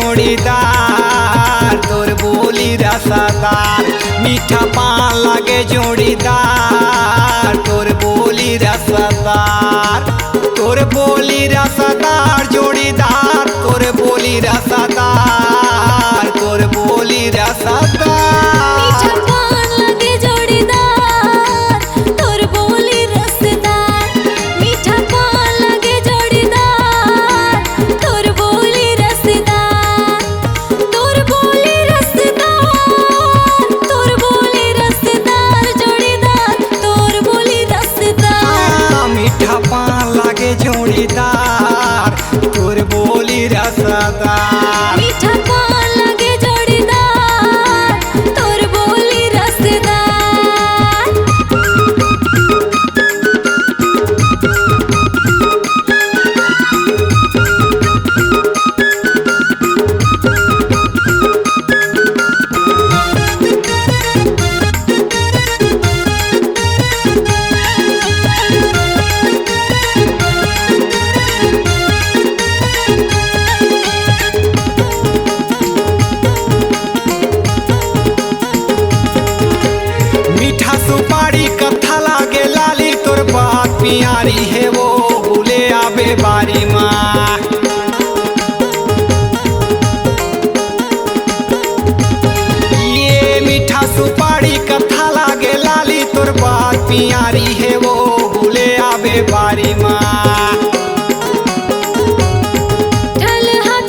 जोड़ीदार तोर बोली रसदार मीठा पान लागे जोड़ीदार तोर बोली रसदार तोर बोली रसदार जोड़ीदार तोर बोली रसदार तोर बोली रसदार मीठा पान लगे जोड़ीदार तोर बोली रसदार मीठा पान लगे जोड़ीदार तोर बोली रसदार तोर बोली रसदार तोर बोली रसदार जोड़ीदार तोर बोली रसदार मीठा पान लागे जोड़ीदार तोर बोली रसदार मीठा पान लगे जोड़ीदार तोर बोली रसदार मीठा सुपारी कथा लागे लाली तोर बात पियारी है वो भूले आबे बारी माँ ये मीठा सुपारी कथा लागे लाली तोर बात पियारी है वो भूले आबे बारी माँ ठल यहाँ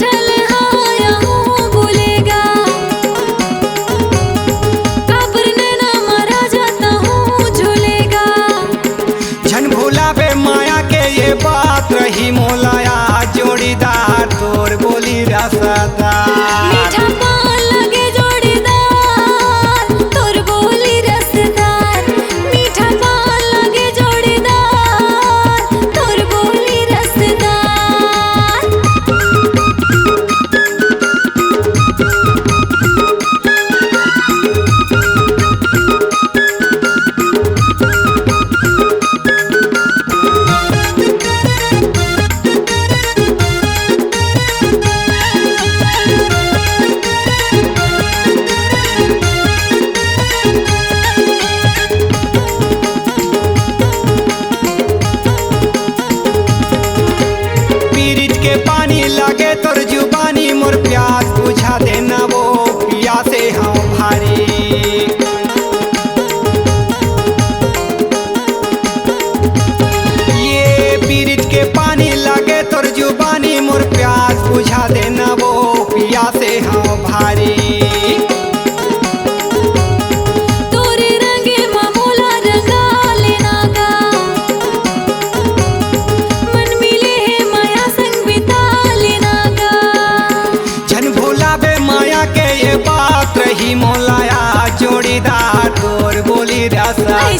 भूलेगा काबरने ना मारा जाता हूँ झूलेगा झन भूलाबे माया के ये बात रही मोलाया जोड़ीदार तोर बोली रसदार मीठा पान लगे जोड़ीदार तोर बोली रसदार मीठा पान लगे जोड़ीदार तोर बोली रसदार पीरित के पानी लगे तोर जुबानी मोर प्यास बुझा देना वो पिया से हम भारी ये पीरित के पानी लगे तोर जुबानी मोर प्यास बुझा देना वो पिया से हम भारी तोरे रंगे मामूला रंगा लेना गा मन मिले है माया संग बिता लेना गा झन भूलाबे माया के ये बात रही मोलाया जोड़ीदार तोर बोली ऐसे रसदार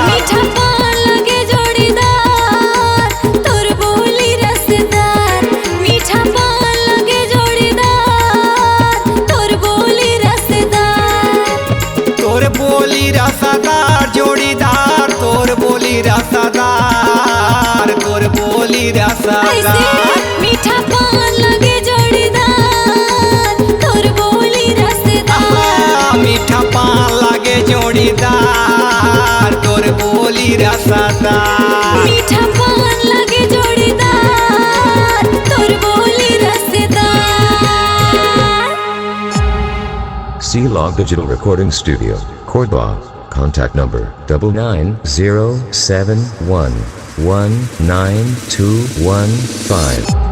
मीठा पान लगे जोड़ीदार तोर बोली रसदार मीठा पान लगे जोड़ीदार तोर बोली रसदार तोर बोली रसदार जोड़ीदार तोर बोली रसदार तोर बोली ऐसे रसदार मीठा पान लगे जोड़ीदार तोर बोली रसदार मीठा पान लागे जोड़ीदार तोर बोली रसदार मीठा पान लगे जोड़ीदार तोर बोली रसदार C-Log Digital Recording Studio, Cordoba. Contact number 99071192115.